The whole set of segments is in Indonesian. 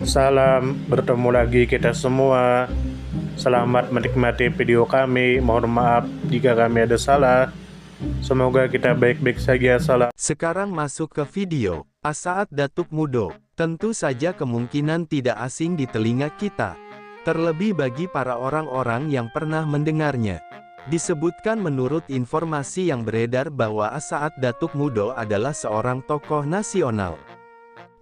Salam, bertemu lagi kita semua. Selamat menikmati video kami. Mohon maaf jika kami ada salah. Semoga kita baik-baik saja. Salam. Sekarang masuk ke video. Asaat Datuk Mudo, tentu saja kemungkinan tidak asing di telinga kita. Terlebih bagi para orang-orang yang pernah mendengarnya. Disebutkan menurut informasi yang beredar bahwa Asaat Datuk Mudo adalah seorang tokoh nasional,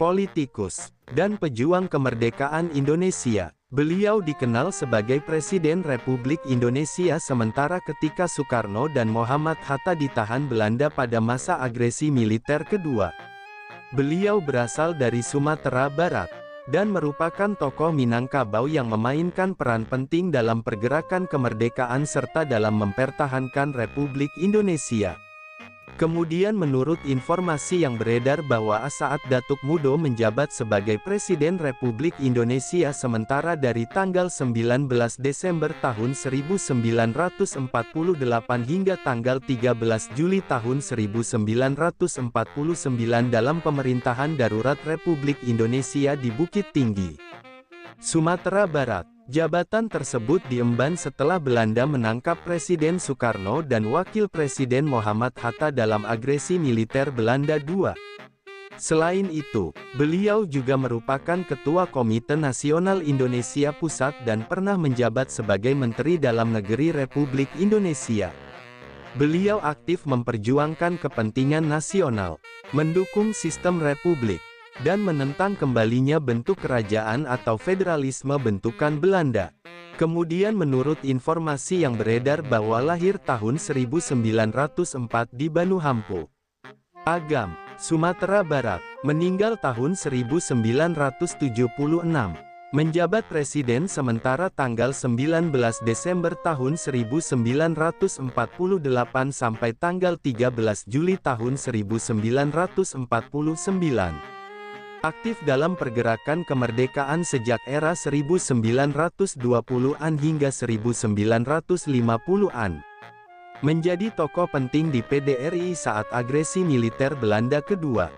politikus, dan pejuang kemerdekaan Indonesia. Beliau dikenal sebagai Presiden Republik Indonesia sementara ketika Soekarno dan Muhammad Hatta ditahan Belanda pada masa agresi militer kedua. Beliau berasal dari Sumatera Barat, dan merupakan tokoh Minangkabau yang memainkan peran penting dalam pergerakan kemerdekaan serta dalam mempertahankan Republik Indonesia. Kemudian menurut informasi yang beredar bahwa Asaat Datuk Mudo menjabat sebagai Presiden Republik Indonesia sementara dari tanggal 19 Desember tahun 1948 hingga tanggal 13 Juli tahun 1949 dalam pemerintahan darurat Republik Indonesia di Bukit Tinggi, Sumatera Barat. Jabatan tersebut diemban setelah Belanda menangkap Presiden Soekarno dan Wakil Presiden Muhammad Hatta dalam agresi militer Belanda II. Selain itu, beliau juga merupakan Ketua Komite Nasional Indonesia Pusat dan pernah menjabat sebagai Menteri Dalam Negeri Republik Indonesia. Beliau aktif memperjuangkan kepentingan nasional, mendukung sistem republik, dan menentang kembalinya bentuk kerajaan atau federalisme bentukan Belanda. Kemudian menurut informasi yang beredar bahwa lahir tahun 1904 di Banuhampu, Agam, Sumatera Barat, meninggal tahun 1976. Menjabat presiden sementara tanggal 19 Desember tahun 1948 sampai tanggal 13 Juli tahun 1949. Aktif dalam pergerakan kemerdekaan sejak era 1920-an hingga 1950-an. Menjadi tokoh penting di PDRI saat agresi militer Belanda kedua.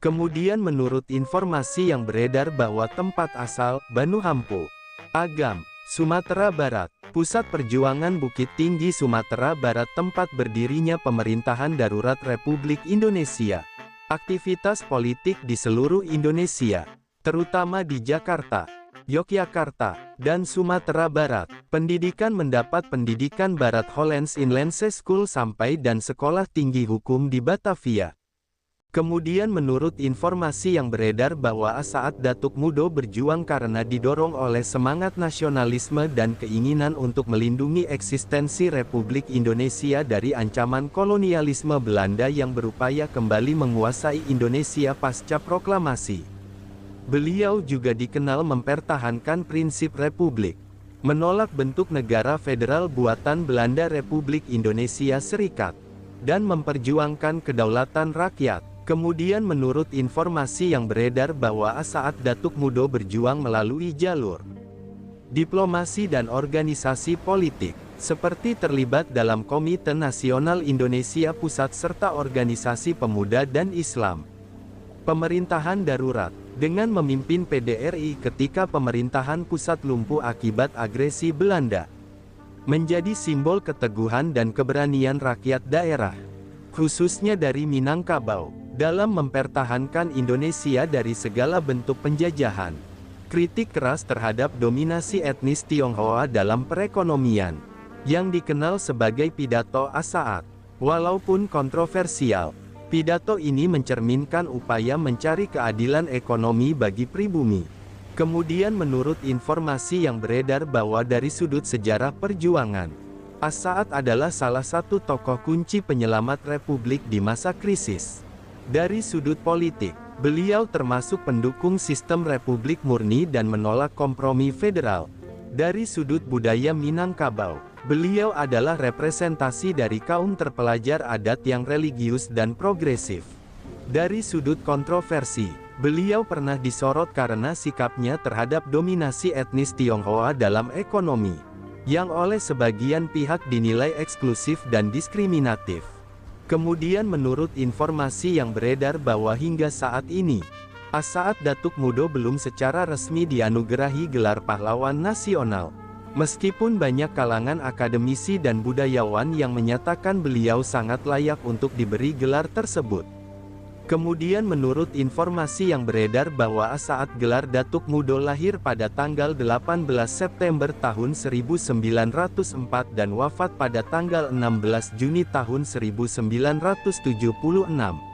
Kemudian menurut informasi yang beredar bahwa tempat asal, Banuhampu, Agam, Sumatera Barat, pusat perjuangan Bukit Tinggi Sumatera Barat tempat berdirinya pemerintahan darurat Republik Indonesia. Aktivitas politik di seluruh Indonesia, terutama di Jakarta, Yogyakarta, dan Sumatera Barat. Pendidikan mendapat pendidikan Barat Hollands Inlandse School sampai dan Sekolah Tinggi Hukum di Batavia. Kemudian menurut informasi yang beredar bahwa Asaat Datuk Mudo berjuang karena didorong oleh semangat nasionalisme dan keinginan untuk melindungi eksistensi Republik Indonesia dari ancaman kolonialisme Belanda yang berupaya kembali menguasai Indonesia pasca proklamasi. Beliau juga dikenal mempertahankan prinsip republik, menolak bentuk negara federal buatan Belanda Republik Indonesia Serikat, dan memperjuangkan kedaulatan rakyat. Kemudian menurut informasi yang beredar bahwa Asaat Datuk Mudo berjuang melalui jalur diplomasi dan organisasi politik, seperti terlibat dalam Komite Nasional Indonesia Pusat serta organisasi pemuda dan Islam. Pemerintahan darurat, dengan memimpin PDRI ketika pemerintahan pusat lumpuh akibat agresi Belanda, menjadi simbol keteguhan dan keberanian rakyat daerah, khususnya dari Minangkabau, dalam mempertahankan Indonesia dari segala bentuk penjajahan. Kritik keras terhadap dominasi etnis Tionghoa dalam perekonomian, yang dikenal sebagai pidato Asaat. Walaupun kontroversial, pidato ini mencerminkan upaya mencari keadilan ekonomi bagi pribumi. Kemudian menurut informasi yang beredar bahwa dari sudut sejarah perjuangan, Asaat adalah salah satu tokoh kunci penyelamat Republik di masa krisis. Dari sudut politik, beliau termasuk pendukung sistem republik murni dan menolak kompromi federal. Dari sudut budaya Minangkabau, beliau adalah representasi dari kaum terpelajar adat yang religius dan progresif. Dari sudut kontroversi, beliau pernah disorot karena sikapnya terhadap dominasi etnis Tionghoa dalam ekonomi, yang oleh sebagian pihak dinilai eksklusif dan diskriminatif. Kemudian menurut informasi yang beredar bahwa hingga saat ini, As-Saad Datuk Mudo belum secara resmi dianugerahi gelar pahlawan nasional. Meskipun banyak kalangan akademisi dan budayawan yang menyatakan beliau sangat layak untuk diberi gelar tersebut. Kemudian menurut informasi yang beredar bahwa As-Saad gelar Datuk Mudo lahir pada tanggal 18 September tahun 1904 dan wafat pada tanggal 16 Juni tahun 1976.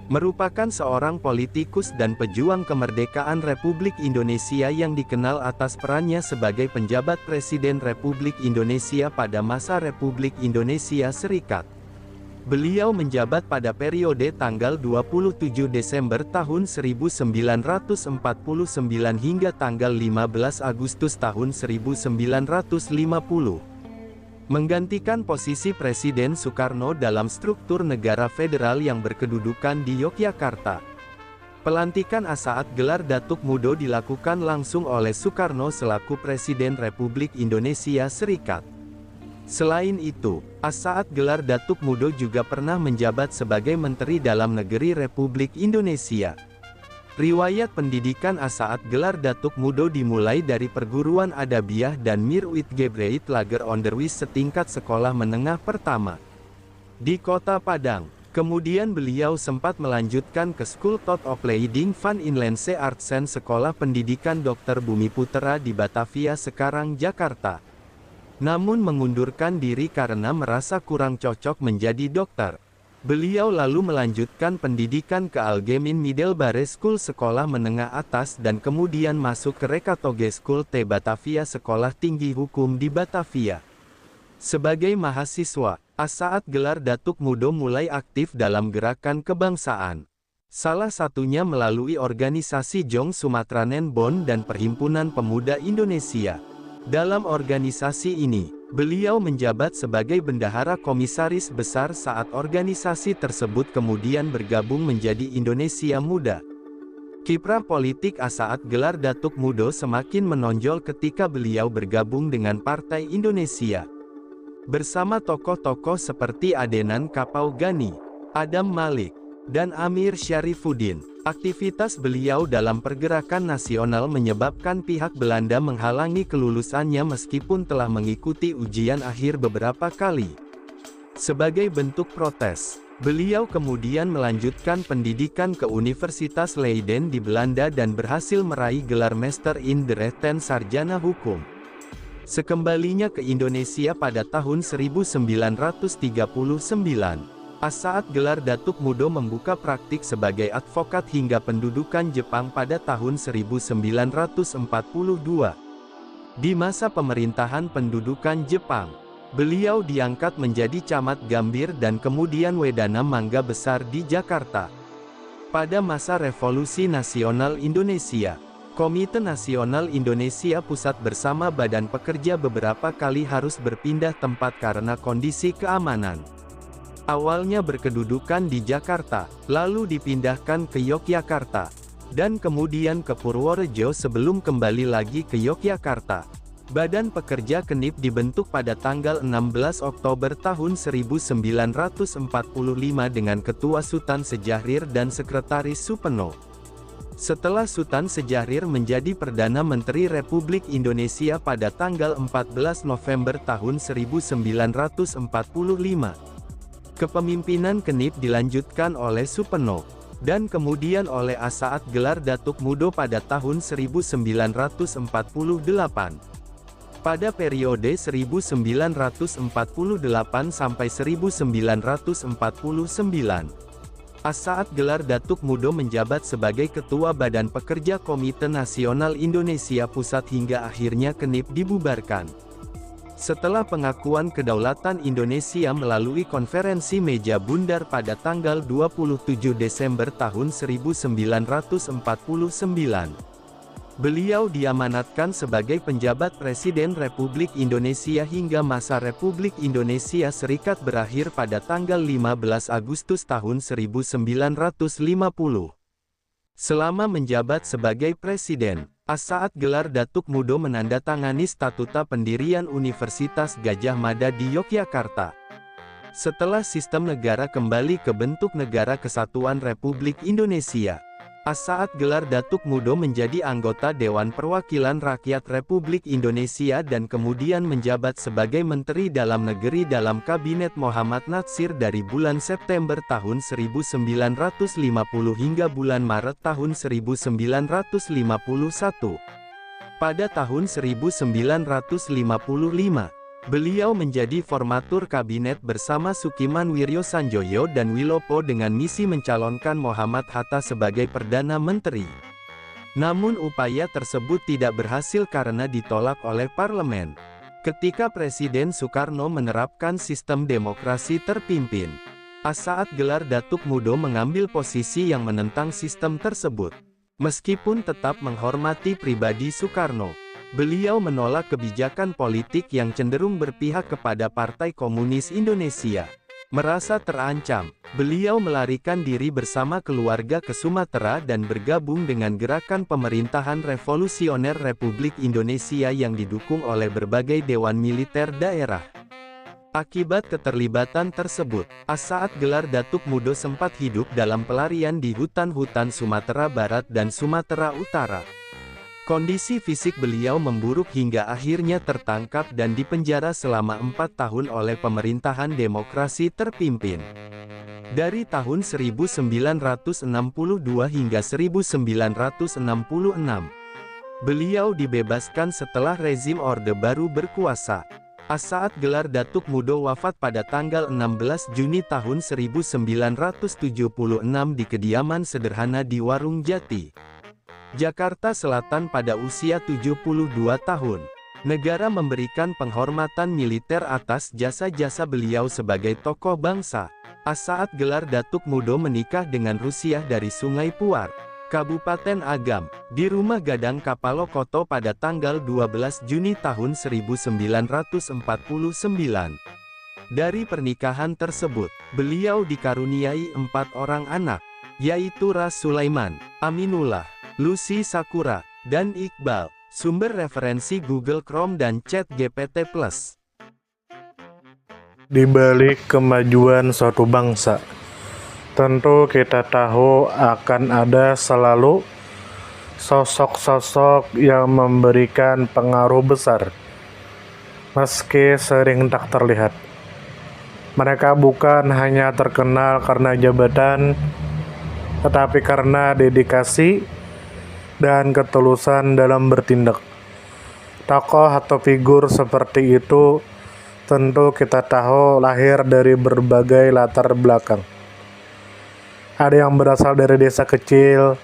Merupakan seorang politikus dan pejuang kemerdekaan Republik Indonesia yang dikenal atas perannya sebagai penjabat Presiden Republik Indonesia pada masa Republik Indonesia Serikat. Beliau menjabat pada periode tanggal 27 Desember tahun 1949 hingga tanggal 15 Agustus tahun 1950. Menggantikan posisi Presiden Soekarno dalam struktur negara federal yang berkedudukan di Yogyakarta. Pelantikan As-Saad gelar Datuk Mudo dilakukan langsung oleh Soekarno selaku Presiden Republik Indonesia Serikat. Selain itu, As-Saad gelar Datuk Mudo juga pernah menjabat sebagai Menteri Dalam Negeri Republik Indonesia. Riwayat pendidikan As-Saad gelar Datuk Mudo dimulai dari perguruan Adabiah dan Mirwit Gebreit Lager Onderwijs setingkat sekolah menengah pertama di Kota Padang. Kemudian beliau sempat melanjutkan ke School tot Opleiding van Inlandse Artsen Sekolah Pendidikan Dr. Bumi Putera di Batavia sekarang Jakarta. Namun mengundurkan diri karena merasa kurang cocok menjadi dokter. Beliau lalu melanjutkan pendidikan ke Algemeen Middelbare School Sekolah Menengah Atas dan kemudian masuk ke Rekatoge School te Batavia Sekolah Tinggi Hukum di Batavia. Sebagai mahasiswa, As-Saad gelar Datuk Mudo mulai aktif dalam gerakan kebangsaan. Salah satunya melalui organisasi Jong Sumatranen Bond dan Perhimpunan Pemuda Indonesia. Dalam organisasi ini, beliau menjabat sebagai bendahara komisaris besar saat organisasi tersebut kemudian bergabung menjadi Indonesia Muda. Kiprah politik As-Saad gelar Datuk Mudo semakin menonjol ketika beliau bergabung dengan Partai Indonesia. Bersama tokoh-tokoh seperti Adenan Kapaugani, Adam Malik, dan Amir Syarifuddin, aktivitas beliau dalam pergerakan nasional menyebabkan pihak Belanda menghalangi kelulusannya meskipun telah mengikuti ujian akhir beberapa kali. Sebagai bentuk protes, beliau kemudian melanjutkan pendidikan ke Universitas Leiden di Belanda dan berhasil meraih gelar Master in the Rechten Sarjana Hukum. Sekembalinya ke Indonesia pada tahun 1939, As-Saad gelar Datuk Mudo membuka praktik sebagai advokat hingga pendudukan Jepang pada tahun 1942. Di masa pemerintahan pendudukan Jepang, beliau diangkat menjadi camat Gambir dan kemudian Wedana Mangga Besar di Jakarta. Pada masa Revolusi Nasional Indonesia, Komite Nasional Indonesia Pusat bersama Badan Pekerja beberapa kali harus berpindah tempat karena kondisi keamanan. Awalnya berkedudukan di Jakarta, lalu dipindahkan ke Yogyakarta, dan kemudian ke Purworejo sebelum kembali lagi ke Yogyakarta. Badan Pekerja Kenip dibentuk pada tanggal 16 Oktober tahun 1945 dengan Ketua Sutan Sejahrir dan Sekretaris Supeno. Setelah Sutan Sejahrir menjadi Perdana Menteri Republik Indonesia pada tanggal 14 November tahun 1945. Kepemimpinan Kenip dilanjutkan oleh Supeno, dan kemudian oleh As-Saad gelar Datuk Mudo pada tahun 1948. Pada periode 1948 sampai 1949, As-Saad gelar Datuk Mudo menjabat sebagai Ketua Badan Pekerja Komite Nasional Indonesia Pusat hingga akhirnya Kenip dibubarkan. Setelah pengakuan kedaulatan Indonesia melalui konferensi meja bundar pada tanggal 27 Desember tahun 1949, beliau diamanatkan sebagai penjabat Presiden Republik Indonesia hingga masa Republik Indonesia Serikat berakhir pada tanggal 15 Agustus tahun 1950. Selama menjabat sebagai Presiden, As-Saad gelar Datuk Mudo menandatangani Statuta Pendirian Universitas Gadjah Mada di Yogyakarta. Setelah sistem negara kembali ke bentuk Negara Kesatuan Republik Indonesia, Saat gelar Datuk Mudo menjadi anggota Dewan Perwakilan Rakyat Republik Indonesia dan kemudian menjabat sebagai Menteri Dalam Negeri dalam Kabinet Muhammad Natsir dari bulan September tahun 1950 hingga bulan Maret tahun 1951. Pada tahun 1955, beliau menjadi formatur kabinet bersama Sukiman Wiryosanjoyo dan Wilopo dengan misi mencalonkan Muhammad Hatta sebagai Perdana Menteri. Namun upaya tersebut tidak berhasil karena ditolak oleh parlemen. Ketika Presiden Soekarno menerapkan sistem demokrasi terpimpin, saat gelar Datuk Mudo mengambil posisi yang menentang sistem tersebut. Meskipun tetap menghormati pribadi Soekarno, beliau menolak kebijakan politik yang cenderung berpihak kepada Partai Komunis Indonesia. Merasa terancam, beliau melarikan diri bersama keluarga ke Sumatera dan bergabung dengan Gerakan Pemerintahan Revolusioner Republik Indonesia yang didukung oleh berbagai dewan militer daerah. Akibat keterlibatan tersebut, saat gelar Datuk Mudo sempat hidup dalam pelarian di hutan-hutan Sumatera Barat dan Sumatera Utara. Kondisi fisik beliau memburuk hingga akhirnya tertangkap dan dipenjara selama 4 tahun oleh pemerintahan demokrasi terpimpin. Dari tahun 1962 hingga 1966, beliau dibebaskan setelah rezim Orde Baru berkuasa. Saat gelar Datuk Mudo wafat pada tanggal 16 Juni tahun 1976 di kediaman sederhana di Warung Jati, Jakarta Selatan pada usia 72 tahun. Negara memberikan penghormatan militer atas jasa-jasa beliau sebagai tokoh bangsa. Saat gelar Datuk Mudo menikah dengan Rusiah dari Sungai Puar, Kabupaten Agam, di Rumah Gadang Kapalokoto pada tanggal 12 Juni tahun 1949. Dari pernikahan tersebut, beliau dikaruniai 4 orang anak, yaitu Ras Sulaiman, Aminullah, Lucy Sakura, dan Iqbal. Sumber referensi Google Chrome dan ChatGPT+. Di balik kemajuan suatu bangsa, tentu kita tahu akan ada selalu sosok-sosok yang memberikan pengaruh besar, meski sering tak terlihat. Mereka bukan hanya terkenal karena jabatan, tetapi karena dedikasi dan ketulusan dalam bertindak. Tokoh atau figur seperti itu tentu kita tahu lahir dari berbagai latar belakang. Ada yang berasal dari desa kecil,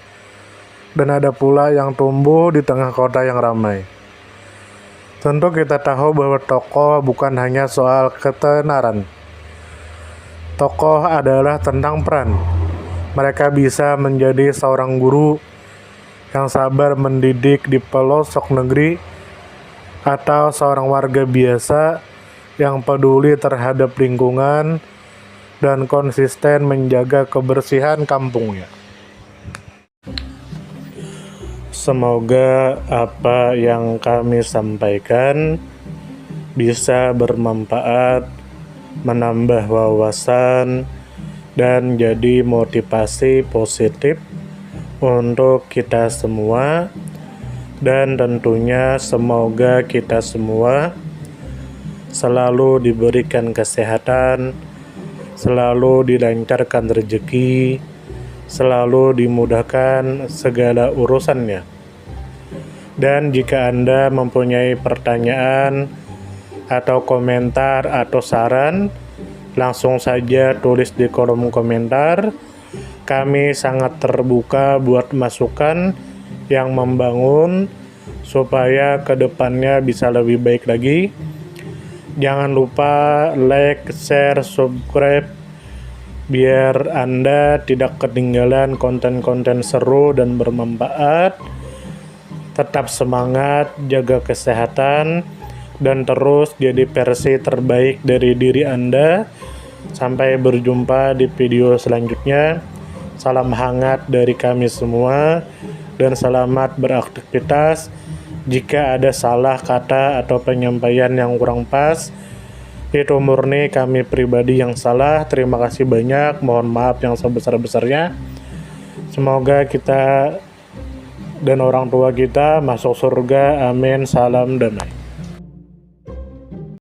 dan ada pula yang tumbuh di tengah kota yang ramai. Tentu kita tahu bahwa tokoh bukan hanya soal ketenaran. Tokoh adalah tentang peran. Mereka bisa menjadi seorang guru yang sabar mendidik di pelosok negeri, atau seorang warga biasa yang peduli terhadap lingkungan dan konsisten menjaga kebersihan kampungnya. Semoga apa yang kami sampaikan bisa bermanfaat, menambah wawasan, dan jadi motivasi positif untuk kita semua, dan tentunya semoga kita semua selalu diberikan kesehatan, selalu dilancarkan rezeki, selalu dimudahkan segala urusannya. Dan jika Anda mempunyai pertanyaan atau komentar atau saran, langsung saja tulis di kolom komentar. Kami sangat terbuka buat masukan yang membangun supaya kedepannya bisa lebih baik lagi. Jangan lupa like, share, subscribe biar Anda tidak ketinggalan konten-konten seru dan bermanfaat. Tetap semangat, jaga kesehatan, dan terus jadi versi terbaik dari diri Anda. Sampai berjumpa di video selanjutnya. Salam hangat dari kami semua, dan selamat beraktivitas. Jika ada salah kata atau penyampaian yang kurang pas, itu murni kami pribadi yang salah. Terima kasih banyak, mohon maaf yang sebesar-besarnya. Semoga kita dan orang tua kita masuk surga. Amin. Salam damai.